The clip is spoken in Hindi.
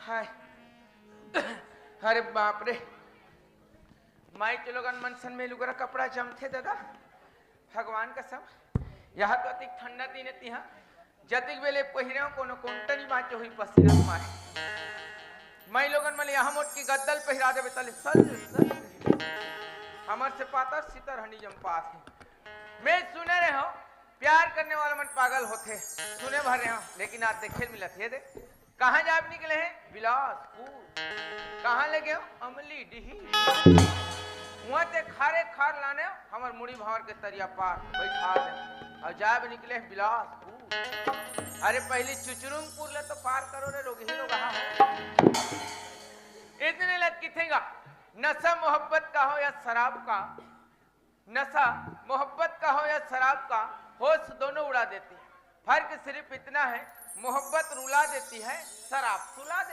हाय अरे बाप रे माई के लोगन मनसन में लुगरा कपड़ा जमथे दादा भगवान का सब यहाँ तो अति ठंडा दिन तिहा जतिक बेले पहिरे कोनो कोंटनी बाँचे हुई पसीना मारे माई लोगन मले यहाँ मोट की गद्दल पहिरा देवे तले सल हमर से पाता सीतर हनी जमपात है मैं सुने रहे हो प्यार करने वाला मन पागल होते सुने भर रहे हो लेकिन आज देखे मिलत है दे कहाँ जाब निकले हैं बिलासपुर कहाँ लगे हो अमली डिही वहाँ ते खारे खार लाने हमार मुड़ी भावर के तरिया पार बैठा दे और जाब निकले हैं बिलासपुर अरे पहले चुचुरुंगपुर ले तो पार करो रे लोग ही लोग इतने लग किथेगा नशा मोहब्बत का हो या शराब का नशा मोहब्बत का हो या शराब का होश दोनों उड़ा देती है फर्क सिर्फ इतना है मोहब्बत रुला देती है शराब सुला देती है